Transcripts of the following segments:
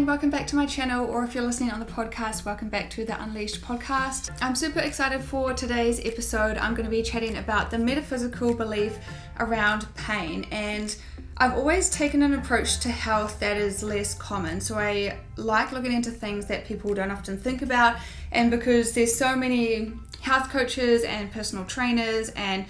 welcome back to my channel, or if you're listening on the podcast, welcome back to the Unleashed podcast. I'm super excited for today's episode. I'm going to be chatting about the metaphysical belief around pain, and I've always taken an approach to health that is less common. So I like looking into things that people don't often think about, and because there's so many health coaches and personal trainers and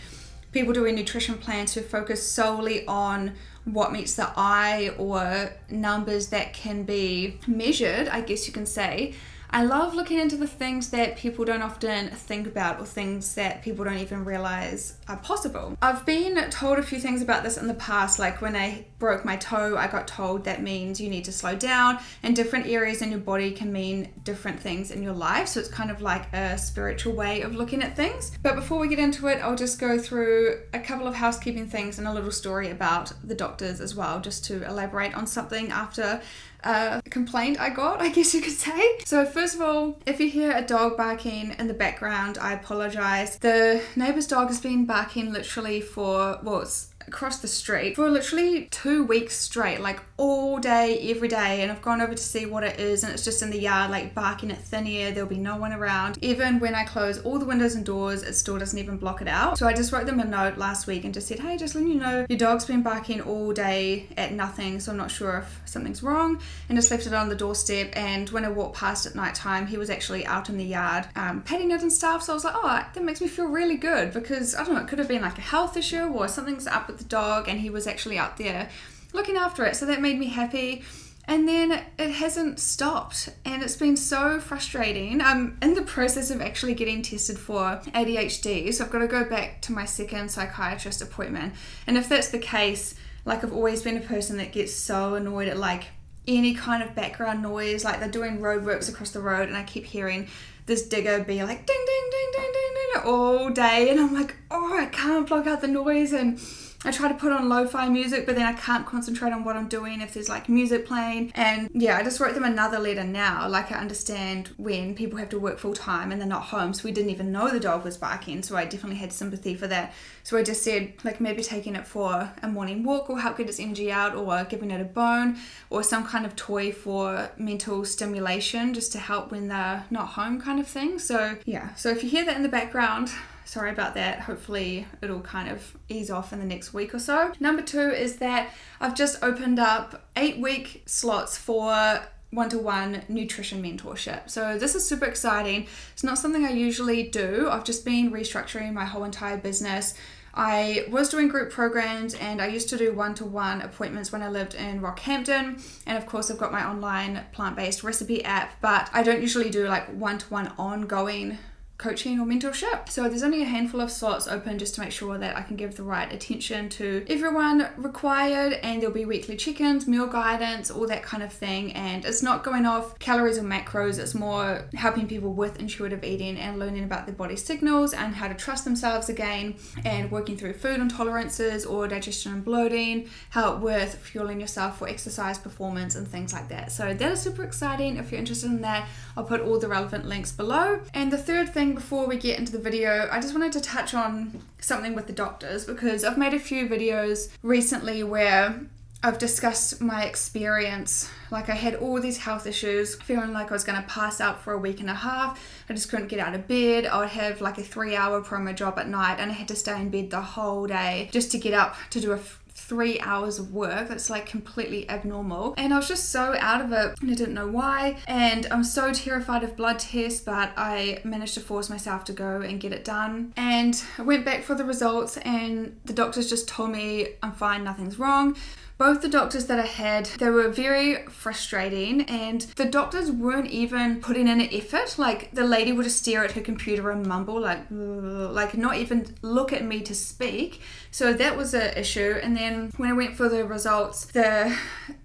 people doing nutrition plans who focus solely on what meets the eye or numbers that can be measured, I guess you can say. I love looking into the things that people don't often think about, or things that people don't even realize are possible. I've been told a few things about this in the past, like when I broke my toe, I got told that means you need to slow down, and different areas in your body can mean different things in your life. So it's kind of like a spiritual way of looking at things. But before we get into it, I'll just go through a couple of housekeeping things and a little story about the doctors as well, just to elaborate on something after a complaint I got, I guess you could say. So first of all, if you hear a dog barking in the background, I apologize. The neighbor's dog has been barking literally for, well, it's across the street for literally 2 weeks straight, like all day, every day, and I've gone over to see what it is, and it's just in the yard, like barking at thin air. There'll be no one around. Even when I close all the windows and doors, it still doesn't even block it out. So I just wrote them a note last week and just said, hey, just letting you know your dog's been barking all day at nothing, so I'm not sure if something's wrong, and just left it on the doorstep. And when I walked past at night time, he was actually out in the yard petting it and stuff. So I was like, oh, that makes me feel really good, because I don't know, it could have been like a health issue or something's up with the dog, and he was actually out there looking after it. So that made me happy. And then it hasn't stopped, and it's been so frustrating. I'm in the process of actually getting tested for ADHD, so I've got to go back to my second psychiatrist appointment. And if that's the case, like, I've always been a person that gets so annoyed at like any kind of background noise, like they're doing roadworks across the road and I keep hearing this digger be like ding ding ding ding ding ding all day, and I'm like, oh, I can't block out the noise. And I try to put on lo-fi music, but then I can't concentrate on what I'm doing if there's like music playing. And yeah, I just wrote them another letter now. Like, I understand when people have to work full time and they're not home, so we didn't even know the dog was barking, so I definitely had sympathy for that. So I just said, like, maybe taking it for a morning walk will help get its energy out, or giving it a bone or some kind of toy for mental stimulation, just to help when they're not home, kind of thing. So yeah, so if you hear that in the background, sorry about that. Hopefully it'll kind of ease off in the next week or so. Number 2 is that I've just opened up 8-week slots for one-to-one nutrition mentorship. So this is super exciting. It's not something I usually do. I've just been restructuring my whole entire business. I was doing group programs, and I used to do one-to-one appointments when I lived in Rockhampton. And of course, I've got my online plant-based recipe app, but I don't usually do like one-to-one ongoing coaching or mentorship. So there's only a handful of slots open, just to make sure that I can give the right attention to everyone required, and there'll be weekly check-ins, meal guidance, all that kind of thing. And it's not going off calories or macros, it's more helping people with intuitive eating and learning about their body signals and how to trust themselves again, and working through food intolerances or digestion and bloating, help with fueling yourself for exercise performance and things like that. So that is super exciting. If you're interested in that, I'll put all the relevant links below. And the third thing before we get into the video, I just wanted to touch on something with the doctors, because I've made a few videos recently where I've discussed my experience. Like, I had all these health issues, feeling like I was going to pass out for a week and a half. I just couldn't get out of bed. I would have like a 3-hour promo job at night, and I had to stay in bed the whole day just to get up to do 3 hours of work. That's like completely abnormal, and I was just so out of it, and I didn't know why. And I'm so terrified of blood tests, but I managed to force myself to go and get it done. And I went back for the results, and the doctors just told me I'm fine, nothing's wrong. Both the doctors that I had, they were very frustrating, and the doctors weren't even putting in an effort. Like, the lady would just stare at her computer and mumble, like not even look at me to speak. So that was an issue. And then when I went for the results, the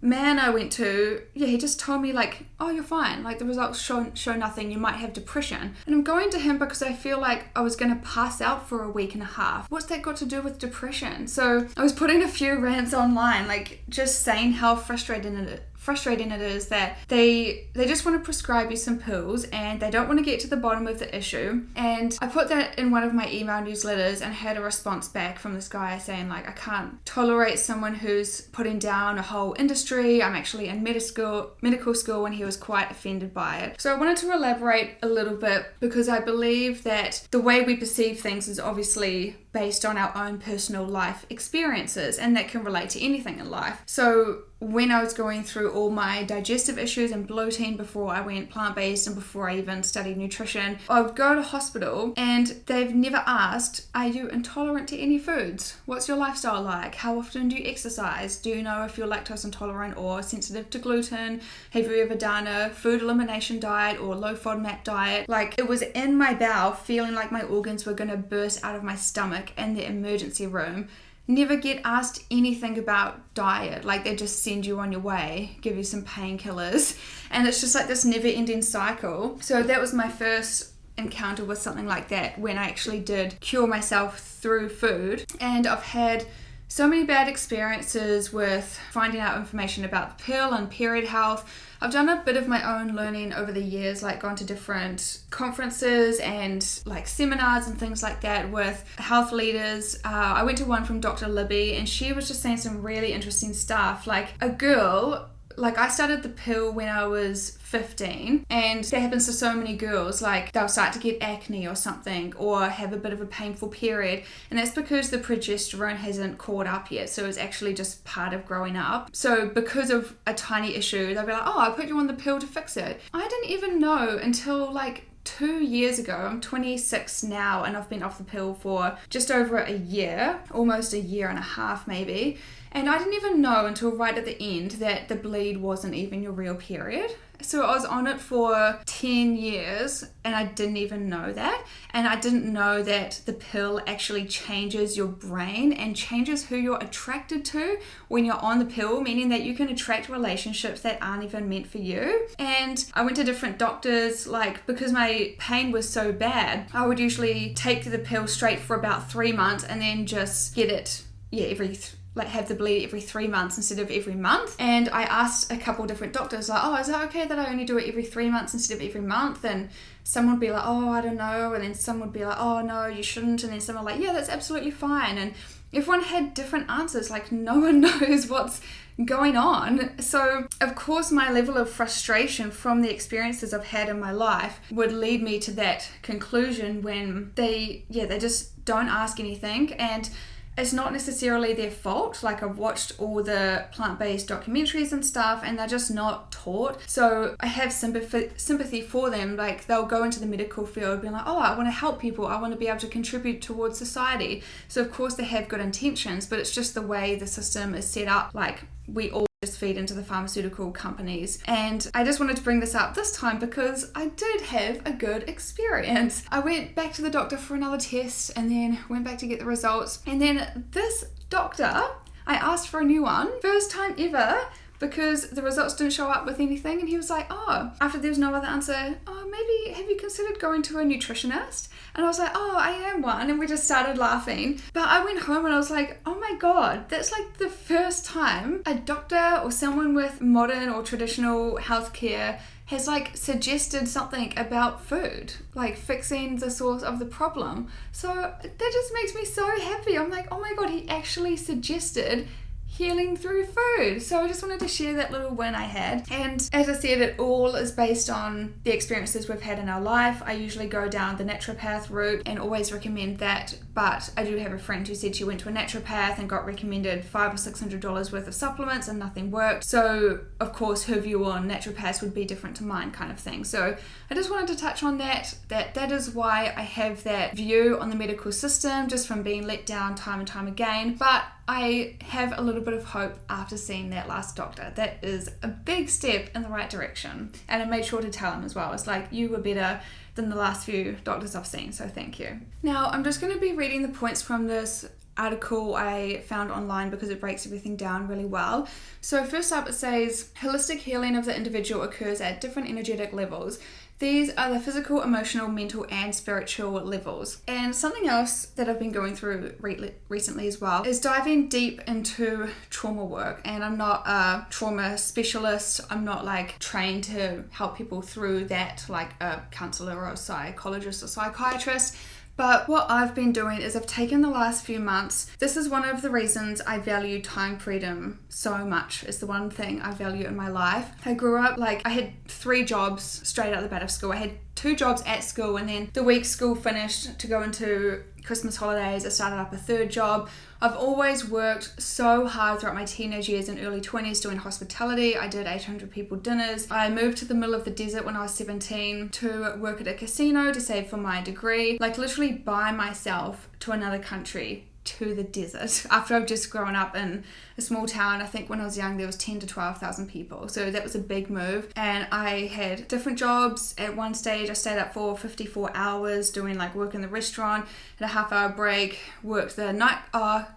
man I went to, he just told me like, oh, you're fine. Like, the results show nothing. You might have depression. And I'm going to him because I feel like I was going to pass out for a week and a half. What's that got to do with depression? So I was putting a few rants online, like just saying how frustrating frustrating it is that they just want to prescribe you some pills and they don't want to get to the bottom of the issue. And I put that in one of my email newsletters and had a response back from this guy saying like, I can't tolerate someone who's putting down a whole industry. I'm actually in medical school, and he was quite offended by it. So I wanted to elaborate a little bit because I believe that the way we perceive things is obviously based on our own personal life experiences, and that can relate to anything in life. So when I was going through all my digestive issues and bloating before I went plant-based and before I even studied nutrition, I would go to hospital and they've never asked, are you intolerant to any foods? What's your lifestyle like? How often do you exercise? Do you know if you're lactose intolerant or sensitive to gluten? Have you ever done a food elimination diet or low FODMAP diet? Like, it was in my bowel feeling like my organs were going to burst out of my stomach in the emergency room. Never get asked anything about diet. Like, they just send you on your way, give you some painkillers, and it's just like this never-ending cycle. So that was my first encounter with something like that, when I actually did cure myself through food. And I've had so many bad experiences with finding out information about the pill and period health. I've done a bit of my own learning over the years, like gone to different conferences and like seminars and things like that with health leaders. I went to one from Dr. Libby, and she was just saying some really interesting stuff. Like, a girl, like, I started the pill when I was 15, and that happens to so many girls. Like, they'll start to get acne or something, or have a bit of a painful period, and that's because the progesterone hasn't caught up yet, so it's actually just part of growing up. So because of a tiny issue, they'll be like, oh, I put you on the pill to fix it. I didn't even know until like 2 years ago. I'm 26 now, and I've been off the pill for just over a year, almost a year and a half maybe. And I didn't even know until right at the end that the bleed wasn't even your real period. So I was on it for 10 years and I didn't even know that. And I didn't know that the pill actually changes your brain and changes who you're attracted to when you're on the pill, meaning that you can attract relationships that aren't even meant for you. And I went to different doctors, like, because my pain was so bad, I would usually take the pill straight for about 3 months and then just get it, have the bleed every 3 months instead of every month. And I asked a couple different doctors, like, oh, is it okay that I only do it every 3 months instead of every month? And some would be like, oh, I don't know. And then some would be like, oh, no, you shouldn't. And then some are like, yeah, that's absolutely fine. And everyone had different answers. Like, no one knows what's going on. So of course my level of frustration from the experiences I've had in my life would lead me to that conclusion when they just don't ask anything. And it's not necessarily their fault. Like, I've watched all the plant-based documentaries and stuff, and they're just not taught. So I have sympathy for them. Like, they'll go into the medical field being like, oh, I want to help people. I want to be able to contribute towards society. So of course they have good intentions, but it's just the way the system is set up. Like, we all just feed into the pharmaceutical companies. And I just wanted to bring this up this time because I did have a good experience. I went back to the doctor for another test and then went back to get the results. And then this doctor, I asked for a new one, first time ever, because the results didn't show up with anything. And he was like, oh, after there was no other answer, oh, maybe have you considered going to a nutritionist? And I was like, oh, I am one. And we just started laughing. But I went home and I was like, oh my God, that's like the first time a doctor or someone with modern or traditional healthcare has like suggested something about food, like fixing the source of the problem. So that just makes me so happy. I'm like, oh my God, he actually suggested healing through food. So I just wanted to share that little win I had. And as I said, it all is based on the experiences we've had in our life. I usually go down the naturopath route and always recommend that. But I do have a friend who said she went to a naturopath and got recommended $500 or $600 worth of supplements and nothing worked. So of course her view on naturopaths would be different to mine, kind of thing. So I just wanted to touch on that is why I have that view on the medical system, just from being let down time and time again. But I have a little bit of hope after seeing that last doctor. That is a big step in the right direction. And I made sure to tell him as well. It's like, you were better than the last few doctors I've seen, so thank you. Now, I'm just going to be reading the points from this article I found online because it breaks everything down really well. So first up, it says, holistic healing of the individual occurs at different energetic levels. These are the physical, emotional, mental, and spiritual levels. And something else that I've been going through recently as well is diving deep into trauma work. And I'm not a trauma specialist. I'm not like trained to help people through that like a counselor or a psychologist or psychiatrist. But what I've been doing is I've taken the last few months. This is one of the reasons I value time freedom so much. It's the one thing I value in my life. I grew up I had 3 jobs straight out the bat of school. I had 2 jobs at school, and then the week school finished to go into Christmas holidays, I started up a 3rd job. I've always worked so hard throughout my teenage years and early 20s doing hospitality. I did 800 people dinners. I moved to the middle of the desert when I was 17 to work at a casino to save for my degree, literally by myself to another country, to the desert, after I've just grown up in a small town. I think when I was young there was 10 to 12,000 people, so that was a big move. And I had different jobs. At one stage I stayed up for 54 hours doing work in the restaurant, had a half-hour break, worked the night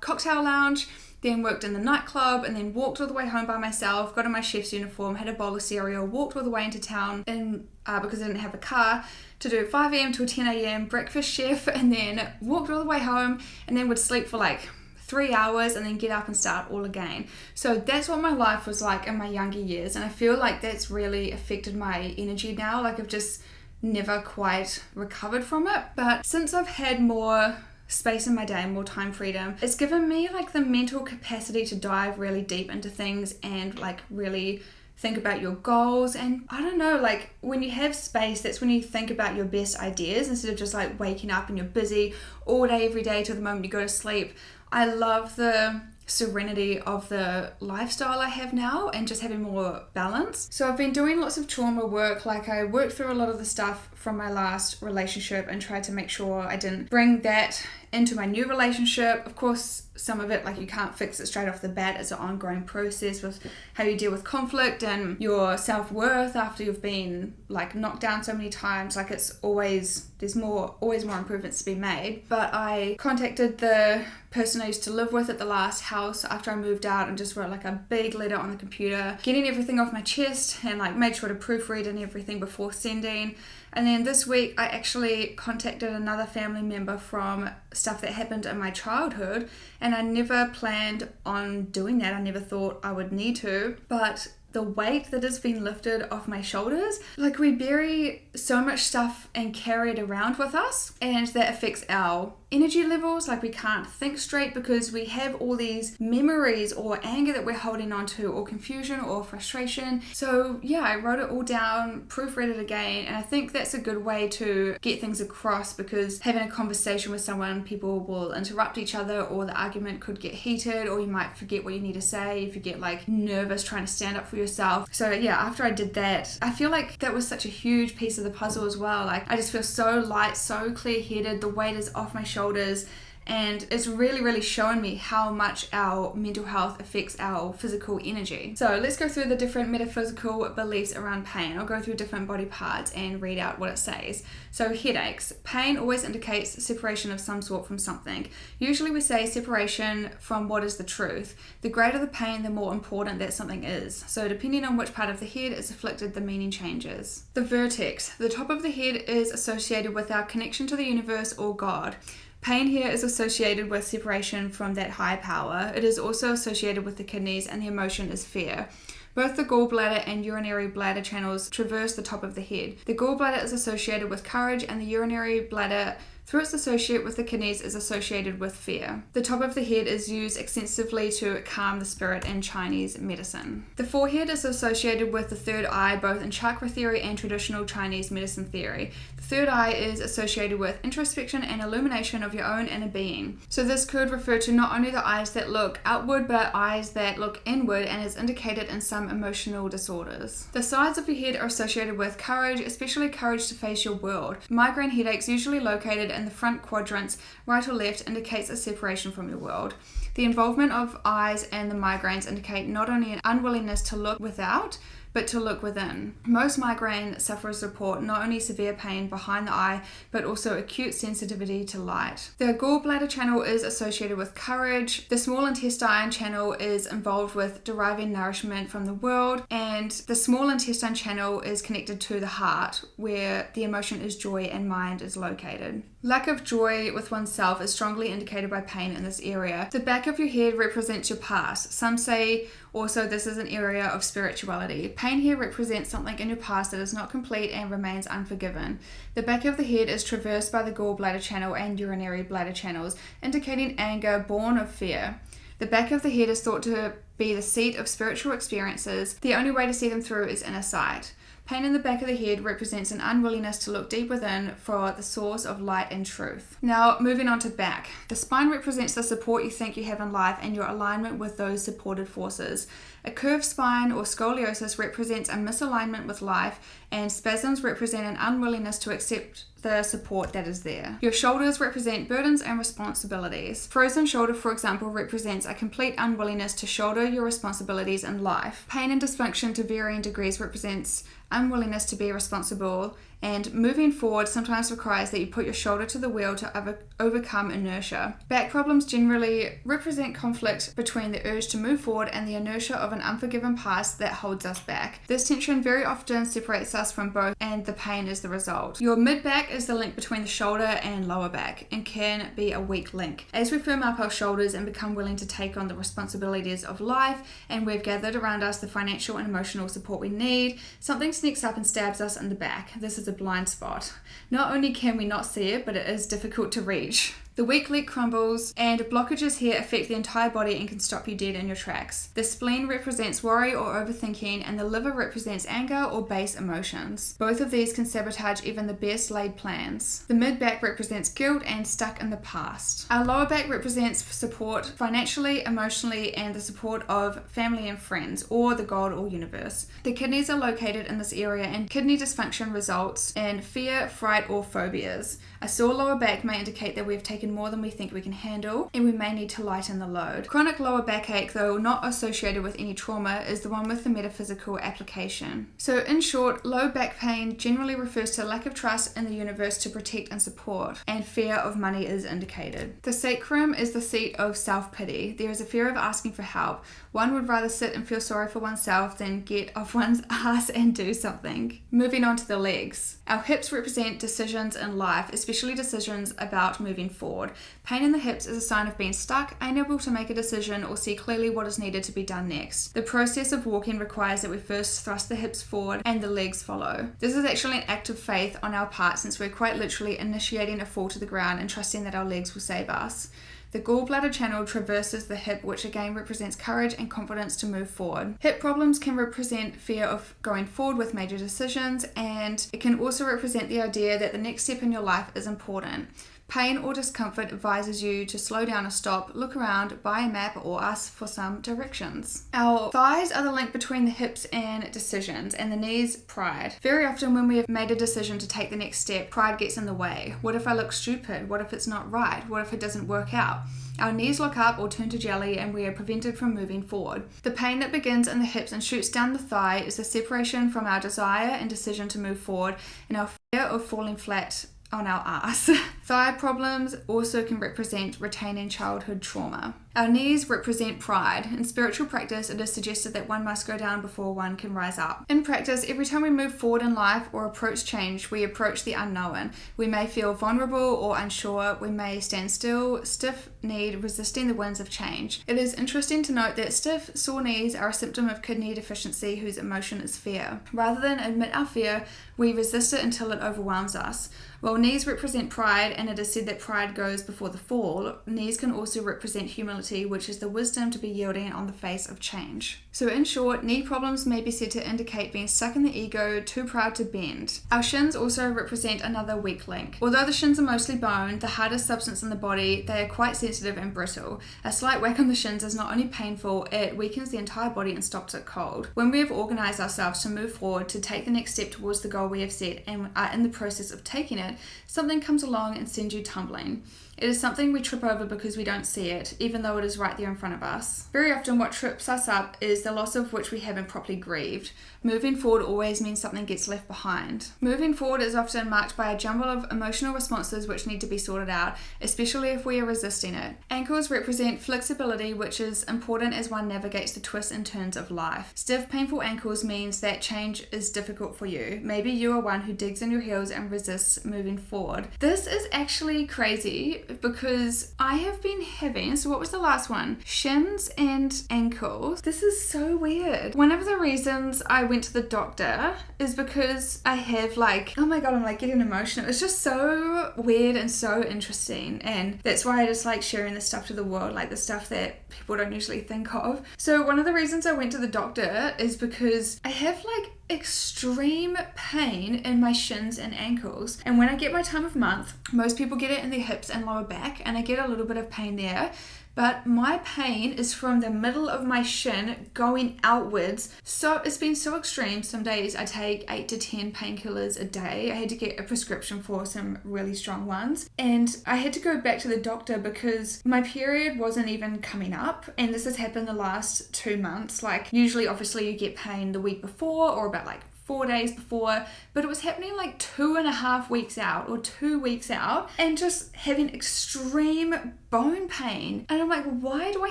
cocktail lounge, then worked in the nightclub, and then walked all the way home by myself, got in my chef's uniform, had a bowl of cereal, walked all the way into town because I didn't have a car, to do 5 a.m. till 10 a.m. breakfast chef, and then walked all the way home, and then would sleep for 3 hours and then get up and start all again. So that's what my life was like in my younger years, and I feel like that's really affected my energy now. I've just never quite recovered from it. But since I've had more space in my day, more time freedom, it's given me the mental capacity to dive really deep into things and really think about your goals. And I don't know, when you have space, that's when you think about your best ideas instead of just waking up and you're busy all day every day till the moment you go to sleep. I love the serenity of the lifestyle I have now and just having more balance. So I've been doing lots of trauma work. I worked through a lot of the stuff from my last relationship and tried to make sure I didn't bring that into my new relationship. Of course, some of it you can't fix it straight off the bat. It's an ongoing process with how you deal with conflict and your self-worth after you've been knocked down so many times. It's always more improvements to be made. But I contacted the person I used to live with at the last house after I moved out and just wrote a big letter on the computer, getting everything off my chest, and made sure to proofread and everything before sending. And then this week I actually contacted another family member from stuff that happened in my childhood, and I never planned on doing that. I never thought I would need to, but the weight that has been lifted off my shoulders, we bury so much stuff and carry it around with us, and that affects our energy levels. We can't think straight because we have all these memories or anger that we're holding on to, or confusion or frustration. So yeah, I wrote it all down, proofread it again, and I think that's a good way to get things across, because having a conversation with someone, people will interrupt each other, or the argument could get heated, or you might forget what you need to say if you get nervous trying to stand up for yourself. So yeah, after I did that, I feel that was such a huge piece of the puzzle as well. I just feel so light, so clear-headed, the weight is off my shoulders, and it's really, really showing me how much our mental health affects our physical energy. So let's go through the different metaphysical beliefs around pain. I'll go through different body parts and read out what it says. So headaches. Pain always indicates separation of some sort from something. Usually we say separation from what is the truth. The greater the pain, the more important that something is. So depending on which part of the head is afflicted, the meaning changes. The vertex. The top of the head is associated with our connection to the universe or God. Pain here is associated with separation from that higher power. It is also associated with the kidneys, and the emotion is fear. Both the gallbladder and urinary bladder channels traverse the top of the head. The gallbladder is associated with courage, and the urinary bladder, through its associate with the kidneys, is associated with fear. The top of the head is used extensively to calm the spirit in Chinese medicine. The forehead is associated with the third eye, both in chakra theory and traditional Chinese medicine theory. The third eye is associated with introspection and illumination of your own inner being. So this could refer to not only the eyes that look outward, but eyes that look inward, and is indicated in some emotional disorders. The sides of your head are associated with courage, especially courage to face your world. Migraine headaches, usually located in the front quadrants, right or left, indicates a separation from your world. The involvement of eyes and the migraines indicate not only an unwillingness to look without, but to look within. Most migraine sufferers report not only severe pain behind the eye, but also acute sensitivity to light. The gallbladder channel is associated with courage. The small intestine channel is involved with deriving nourishment from the world, and the small intestine channel is connected to the heart, where the emotion is joy and mind is located. Lack of joy with oneself is strongly indicated by pain in this area. The back of your head represents your past. Some say also this is an area of spirituality. Pain here represents something in your past that is not complete and remains unforgiven. The back of the head is traversed by the gallbladder channel and urinary bladder channels, indicating anger born of fear. The back of the head is thought to be the seat of spiritual experiences. The only way to see them through is inner sight. Pain in the back of the head represents an unwillingness to look deep within for the source of light and truth. Now, moving on to back. The spine represents the support you think you have in life and your alignment with those supported forces. A curved spine or scoliosis represents a misalignment with life, and spasms represent an unwillingness to accept the support that is there. Your shoulders represent burdens and responsibilities. Frozen shoulder, for example, represents a complete unwillingness to shoulder your responsibilities in life. Pain and dysfunction to varying degrees represents unwillingness to be responsible, and moving forward sometimes requires that you put your shoulder to the wheel to overcome inertia. Back problems generally represent conflict between the urge to move forward and the inertia of an unforgiven past that holds us back. This tension very often separates us from both, and the pain is the result. Your mid-back is the link between the shoulder and lower back and can be a weak link. As we firm up our shoulders and become willing to take on the responsibilities of life, and we've gathered around us the financial and emotional support we need, something sneaks up and stabs us in the back. This is a blind spot. Not only can we not see it, but it is difficult to reach. The weak leg crumbles, and blockages here affect the entire body and can stop you dead in your tracks. The spleen represents worry or overthinking, and the liver represents anger or base emotions. Both of these can sabotage even the best laid plans. The mid-back represents guilt and stuck in the past. Our lower back represents support financially, emotionally, and the support of family and friends, or the God or universe. The kidneys are located in this area, and kidney dysfunction results in fear, fright, or phobias. A sore lower back may indicate that we've taken more than we think we can handle, and we may need to lighten the load. Chronic lower backache, though not associated with any trauma, is the one with the metaphysical application. So in short, low back pain generally refers to lack of trust in the universe to protect and support, and fear of money is indicated. The sacrum is the seat of self-pity. There is a fear of asking for help. One would rather sit and feel sorry for oneself than get off one's ass and do something. Moving on to the legs. Our hips represent decisions in life, especially decisions about moving forward. Pain in the hips is a sign of being stuck, unable to make a decision or see clearly what is needed to be done next. The process of walking requires that we first thrust the hips forward and the legs follow. This is actually an act of faith on our part, since we're quite literally initiating a fall to the ground and trusting that our legs will save us. The gallbladder channel traverses the hip, which again represents courage and confidence to move forward. Hip problems can represent fear of going forward with major decisions, and it can also represent the idea that the next step in your life is important. Pain or discomfort advises you to slow down or stop, look around, buy a map, or ask for some directions. Our thighs are the link between the hips and decisions, and the knees, pride. Very often when we have made a decision to take the next step, pride gets in the way. What if I look stupid? What if it's not right? What if it doesn't work out? Our knees lock up or turn to jelly, and we are prevented from moving forward. The pain that begins in the hips and shoots down the thigh is the separation from our desire and decision to move forward, and our fear of falling flat on our ass. Thigh problems also can represent retaining childhood trauma. Our knees represent pride. In spiritual practice, it is suggested that one must go down before one can rise up. In practice, every time we move forward in life or approach change, we approach the unknown. We may feel vulnerable or unsure. We may stand still, stiff-kneed, resisting the winds of change. It is interesting to note that stiff, sore knees are a symptom of kidney deficiency whose emotion is fear. Rather than admit our fear, we resist it until it overwhelms us. While knees represent pride, and it is said that pride goes before the fall, knees can also represent humility, which is the wisdom to be yielding on the face of change. So in short, knee problems may be said to indicate being stuck in the ego, too proud to bend. Our shins also represent another weak link. Although the shins are mostly bone, the hardest substance in the body, they are quite sensitive and brittle. A slight whack on the shins is not only painful, it weakens the entire body and stops it cold. When we have organized ourselves to move forward, to take the next step towards the goal we have set, and are in the process of taking it, something comes along and and send you tumbling. It is something we trip over because we don't see it, even though it is right there in front of us. Very often what trips us up is the loss of which we haven't properly grieved. Moving forward always means something gets left behind. Moving forward is often marked by a jumble of emotional responses which need to be sorted out, especially if we are resisting it. Ankles represent flexibility, which is important as one navigates the twists and turns of life. Stiff, painful ankles means that change is difficult for you. Maybe you are one who digs in your heels and resists moving forward. This is actually crazy because I have been having, so what was the last one? Shins and ankles. This is so weird. One of the reasons I went to the doctor is because I have oh my god, I'm getting emotional. It's just so weird and so interesting, and that's why I just like sharing this stuff to the world, like the stuff that people don't usually think of. So one of the reasons I went to the doctor is because I have extreme pain in my shins and ankles, and when I get my time of month, most people get it in their hips and lower back, and I get a little bit of pain there. But my pain is from the middle of my shin going outwards. So it's been so extreme. Some days I take 8 to 10 painkillers a day. I had to get a prescription for some really strong ones. And I had to go back to the doctor because my period wasn't even coming up. And this has happened the last 2 months. Usually, obviously, you get pain the week before or about 4 days before, but it was happening 2.5 weeks out or 2 weeks out, and just having extreme bone pain. And I'm like, why do I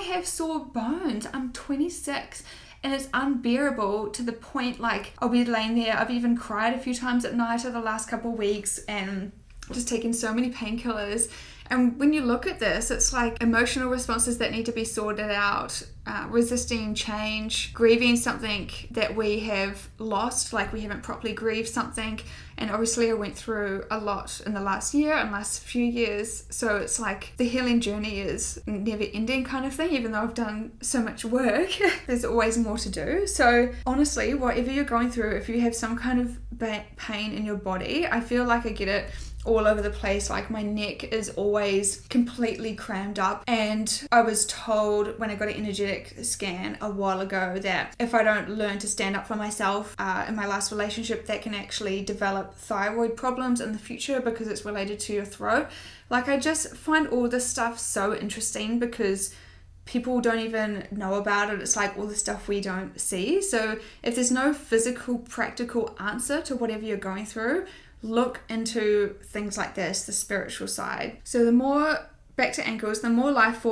have sore bones? I'm 26 and it's unbearable to the point I'll be laying there. I've even cried a few times at night over the last couple of weeks and just taken so many painkillers. And when you look at this, it's emotional responses that need to be sorted out, resisting change, grieving something that we have lost, we haven't properly grieved something. And obviously I went through a lot in the last year and last few years. So it's the healing journey is never ending kind of thing, even though I've done so much work, there's always more to do. So honestly, whatever you're going through, if you have some kind of pain in your body, I feel I get it all over the place. My neck is always completely crammed up, and I was told when I got an energetic scan a while ago that if I don't learn to stand up for myself in my last relationship, that can actually develop thyroid problems in the future because it's related to your throat. I just find all this stuff so interesting because people don't even know about it. It's all the stuff we don't see. So if there's no physical, practical answer to whatever you're going through, look into things like this, the spiritual side. So back to ankles, the more life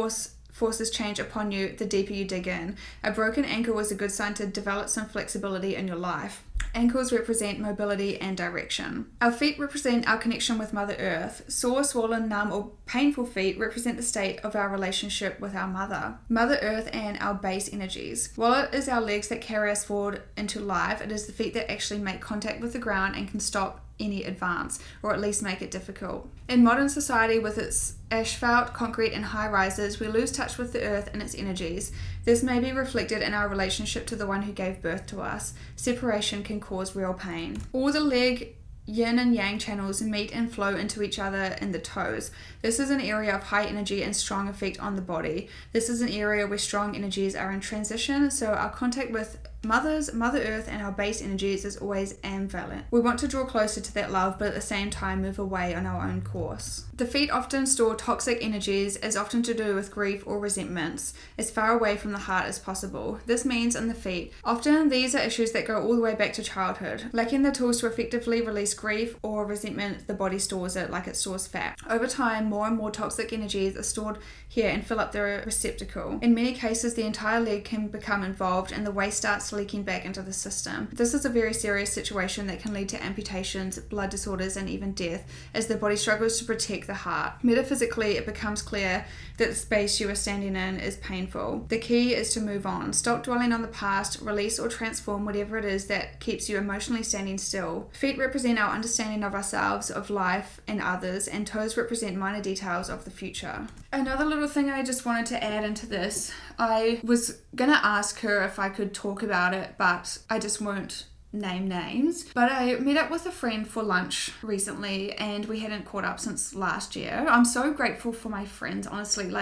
forces change upon you, the deeper you dig in. A broken ankle is a good sign to develop some flexibility in your life. Ankles represent mobility and direction. Our feet represent our connection with Mother Earth. Sore, swollen, numb, or painful feet represent the state of our relationship with our Mother Earth, and our base energies. While it is our legs that carry us forward into life, it is the feet that actually make contact with the ground and can stop any advance, or at least make it difficult. In modern society, with its asphalt, concrete, and high rises, we lose touch with the earth and its energies. This may be reflected in our relationship to the one who gave birth to us. Separation can cause real pain. All the leg yin and yang channels meet and flow into each other in the toes. This is an area of high energy and strong effect on the body. This is an area where strong energies are in transition, so our contact with Mother Earth, and our base energies is always ambivalent. We want to draw closer to that love, but at the same time move away on our own course. The feet often store toxic energies, as often to do with grief or resentments, as far away from the heart as possible. This means in the feet. Often these are issues that go all the way back to childhood. Lacking the tools to effectively release grief or resentment, the body stores it like it stores fat. Over time, more and more toxic energies are stored here and fill up the receptacle. In many cases, the entire leg can become involved and the waste starts leaking back into the system. This is a very serious situation that can lead to amputations, blood disorders, and even death, as the body struggles to protect the heart. Metaphysically, it becomes clear that the space you are standing in is painful. The key is to move on. Stop dwelling on the past, release or transform whatever it is that keeps you emotionally standing still. Feet represent our understanding of ourselves, of life, and others, and toes represent minor details of the future. Another little thing I just wanted to add into this, I was gonna ask her if I could talk about it, but I just won't name names. But I met up with a friend for lunch recently and we hadn't caught up since last year. I'm so grateful for my friends, honestly.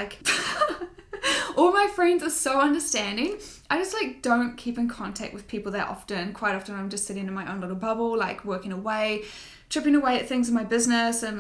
All my friends are so understanding. I just don't keep in contact with people that often. Quite often I'm just sitting in my own little bubble, working away, chipping away at things in my business and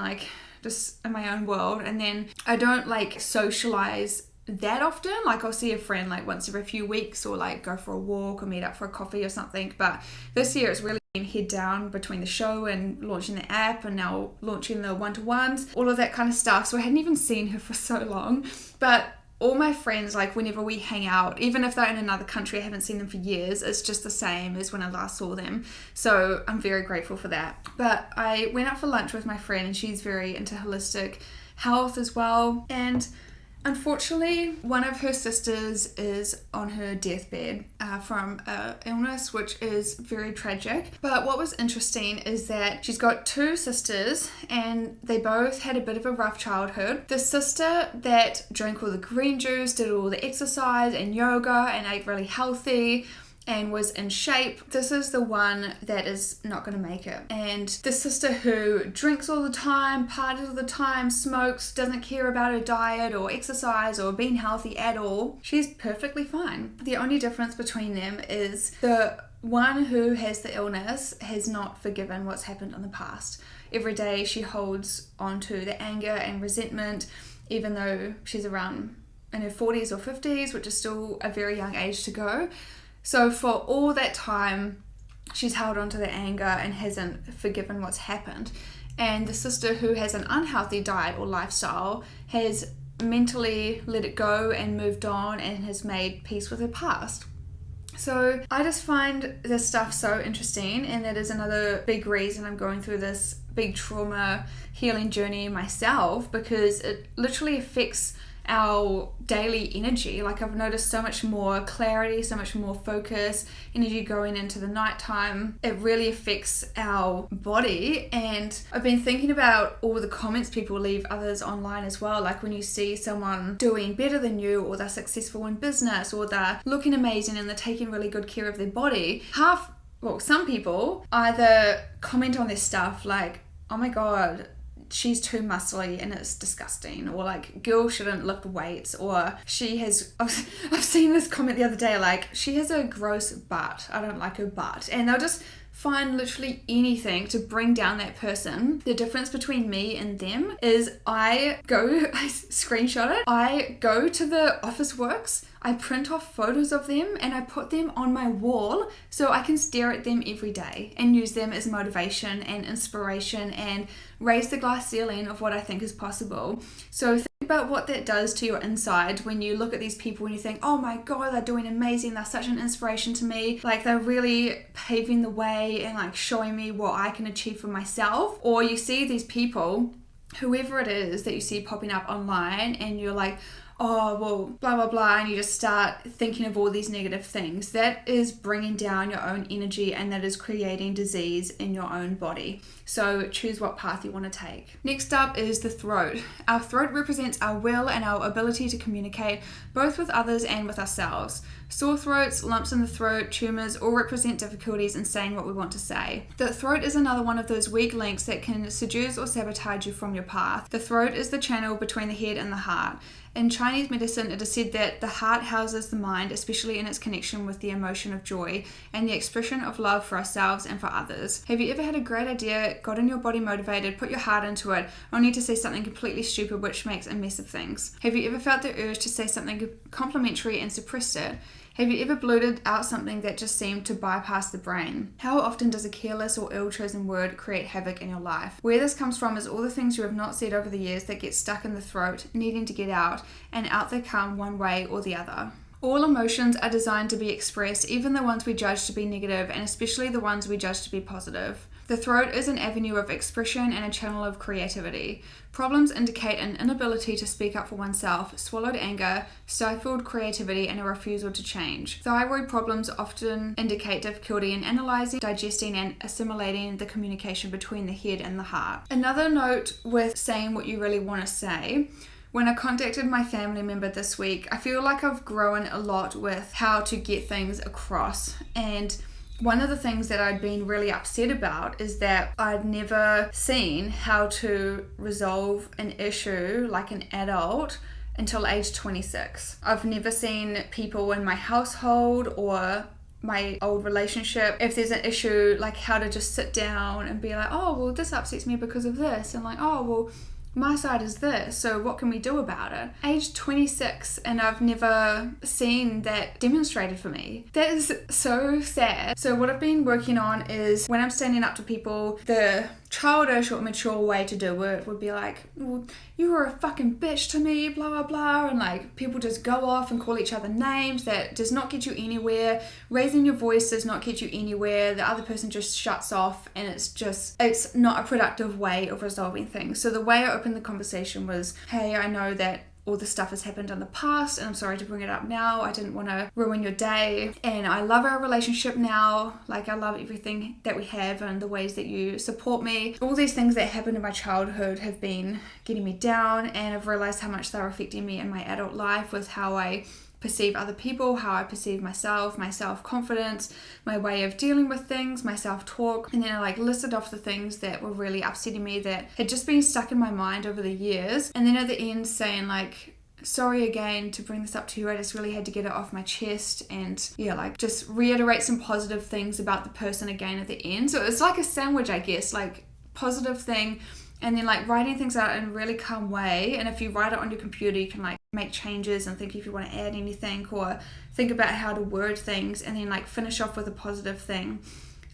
just in my own world. And then I don't like socialize that often. Like I'll see a friend like once every few weeks, or like go for a walk or meet up for a coffee or something. But this year it's really been head down between the show and launching the app and now launching the one-to-ones, all of that kind of stuff. So I hadn't even seen her for so long. But all my friends, like whenever we hang out, even if they're in another country, I haven't seen them for years, it's just the same as when I last saw them. So I'm very grateful for that. But I went out for lunch with my friend, and she's very into holistic health as well. And unfortunately, one of her sisters is on her deathbed from an illness, which is very tragic. But what was interesting is that she's got two sisters, and they both had a bit of a rough childhood. The sister that drank all the green juice, did all the exercise and yoga, and ate really healthy, and was in shape, this is the one that is not going to make it. And the sister who drinks all the time, parties all the time, smokes, doesn't care about her diet or exercise or being healthy at all, she's perfectly fine. The only difference between them is the one who has the illness has not forgiven what's happened in the past. Every day she holds on to the anger and resentment, even though she's around in her 40s or 50s, which is still a very young age to go. So for all that time, she's held on to the anger and hasn't forgiven what's happened. And the sister who has an unhealthy diet or lifestyle has mentally let it go and moved on and has made peace with her past. So I just find this stuff so interesting, and that is another big reason I'm going through this big trauma healing journey myself, because it literally affects our daily energy. Like I've noticed so much more clarity, so much more focus, energy going into the nighttime. It really affects our body. And I've been thinking about all the comments people leave others online as well. Like when you see someone doing better than you, or they're successful in business, or they're looking amazing and they're taking really good care of their body, some people either comment on their stuff like, oh my god, she's too muscly and it's disgusting, or like, girl shouldn't lift weights, or I've seen this comment the other day, like, she has a gross butt, I don't like her butt, and they'll just find literally anything to bring down that person. The difference between me and them is I screenshot it, I go to the Officeworks, I print off photos of them and I put them on my wall so I can stare at them every day and use them as motivation and inspiration and raise the glass ceiling of what I think is possible. So think about what that does to your inside when you look at these people and you think, oh my god, they're doing amazing, they're such an inspiration to me, like they're really paving the way and like showing me what I can achieve for myself. Or you see these people, whoever it is that you see popping up online, and you're like, oh, well, blah, blah, blah, and you just start thinking of all these negative things. That is bringing down your own energy, and that is creating disease in your own body. So choose what path you want to take. Next up is the throat. Our throat represents our will and our ability to communicate both with others and with ourselves. Sore throats, lumps in the throat, tumours all represent difficulties in saying what we want to say. The throat is another one of those weak links that can seduce or sabotage you from your path. The throat is the channel between the head and the heart. In Chinese medicine, it is said that the heart houses the mind, especially in its connection with the emotion of joy and the expression of love for ourselves and for others. Have you ever had a great idea, gotten your body motivated, put your heart into it, only to say something completely stupid which makes a mess of things? Have you ever felt the urge to say something complimentary and suppressed it? Have you ever blurted out something that just seemed to bypass the brain? How often does a careless or ill-chosen word create havoc in your life? Where this comes from is all the things you have not said over the years that get stuck in the throat, needing to get out, and out they come one way or the other. All emotions are designed to be expressed, even the ones we judge to be negative, and especially the ones we judge to be positive. The throat is an avenue of expression and a channel of creativity. Problems indicate an inability to speak up for oneself, swallowed anger, stifled creativity, and a refusal to change. Thyroid problems often indicate difficulty in analysing, digesting, and assimilating the communication between the head and the heart. Another note with saying what you really want to say: when I contacted my family member this week, I feel like I've grown a lot with how to get things across. And one of the things that I'd been really upset about is that I'd never seen how to resolve an issue like an adult until age 26. I've never seen people in my household or my old relationship, if there's an issue, like how to just sit down and be like, oh, well, this upsets me because of this. And like, oh, well, my side is this, so what can we do about it? Age 26 and I've never seen that demonstrated for me. That is so sad. So what I've been working on is when I'm standing up to people, the childish or mature way to do it would be like, well, you were a fucking bitch to me, blah blah blah, and like people just go off and call each other names. That does not get you anywhere. Raising your voice does not get you anywhere. The other person just shuts off, and it's not a productive way of resolving things. So the way I opened the conversation was, hey, I know that all this stuff has happened in the past and I'm sorry to bring it up now. I didn't want to ruin your day, and I love our relationship now. Like, I love everything that we have and the ways that you support me. All these things that happened in my childhood have been getting me down, and I've realized how much they're affecting me in my adult life with how I perceive other people, how I perceive myself, my self-confidence, my way of dealing with things, my self-talk. And then I listed off the things that were really upsetting me that had just been stuck in my mind over the years. And then at the end saying sorry again to bring this up to you. I just really had to get it off my chest, and just reiterate some positive things about the person again at the end. So it's like a sandwich, I guess, positive thing, and then writing things out in a really calm way. And if you write it on your computer, you can make changes and think if you want to add anything, or think about how to word things, and then finish off with a positive thing.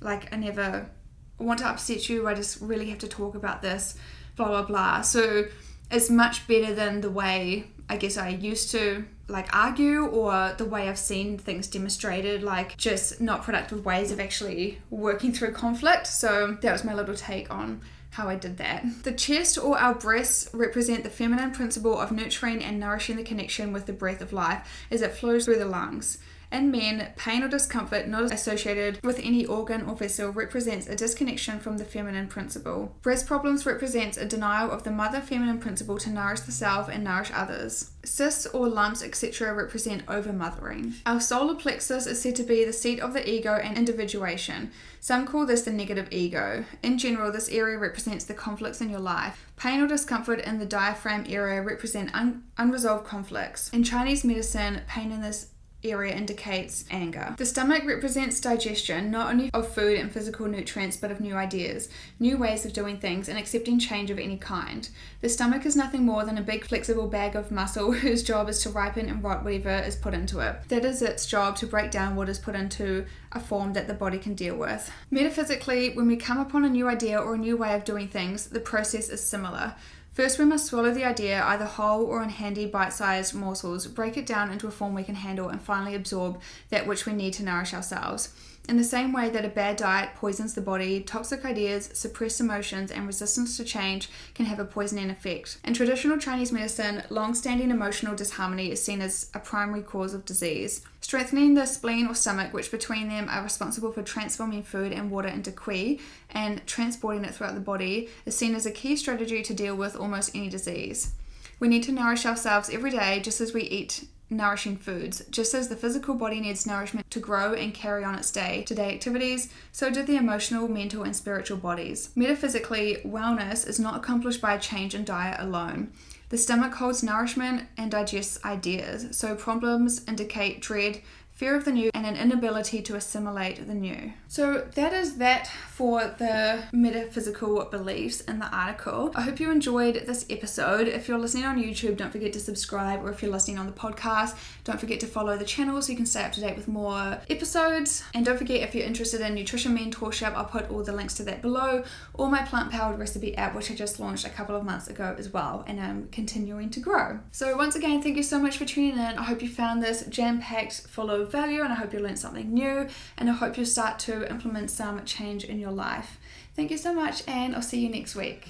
I never want to upset you. I just really have to talk about this, blah blah blah. So it's much better than the way I guess I used to argue, or the way I've seen things demonstrated, just not productive ways of actually working through conflict. So that was my little take on how I did that. The chest or our breasts represent the feminine principle of nurturing and nourishing the connection with the breath of life as it flows through the lungs. In men, pain or discomfort not associated with any organ or vessel represents a disconnection from the feminine principle. Breast problems represents a denial of the mother feminine principle to nourish the self and nourish others. Cysts or lumps, etc. represent over-mothering. Our solar plexus is said to be the seat of the ego and individuation. Some call this the negative ego. In general, this area represents the conflicts in your life. Pain or discomfort in the diaphragm area represent unresolved conflicts. In Chinese medicine, pain in this area indicates anger. The stomach represents digestion, not only of food and physical nutrients, but of new ideas, new ways of doing things, and accepting change of any kind. The stomach is nothing more than a big flexible bag of muscle whose job is to ripen and rot whatever is put into it. That is its job, to break down what is put into a form that the body can deal with. Metaphysically, when we come upon a new idea or a new way of doing things, the process is similar. First, we must swallow the idea either whole or in handy bite-sized morsels, break it down into a form we can handle, and finally absorb that which we need to nourish ourselves. In the same way that a bad diet poisons the body, toxic ideas, suppressed emotions, and resistance to change can have a poisoning effect. In traditional Chinese medicine, long-standing emotional disharmony is seen as a primary cause of disease. Strengthening the spleen or stomach, which between them are responsible for transforming food and water into qi and transporting it throughout the body, is seen as a key strategy to deal with almost any disease. We need to nourish ourselves every day just as we eat nourishing foods. Just as the physical body needs nourishment to grow and carry on its day-to-day activities, so do the emotional, mental, and spiritual bodies. Metaphysically, wellness is not accomplished by a change in diet alone. The stomach holds nourishment and digests ideas, so problems indicate dread, fear of the new, and an inability to assimilate the new. So that is that for the metaphysical beliefs in the article. I hope you enjoyed this episode. If you're listening on YouTube, don't forget to subscribe, or if you're listening on the podcast, don't forget to follow the channel so you can stay up to date with more episodes. And don't forget, if you're interested in nutrition mentorship, I'll put all the links to that below, or my plant-powered recipe app, which I just launched a couple of months ago as well, and I'm continuing to grow. So once again, thank you so much for tuning in. I hope you found this jam-packed full of value, and I hope you learned something new, and I hope you'll start to implement some change in your life. Thank you so much, and I'll see you next week.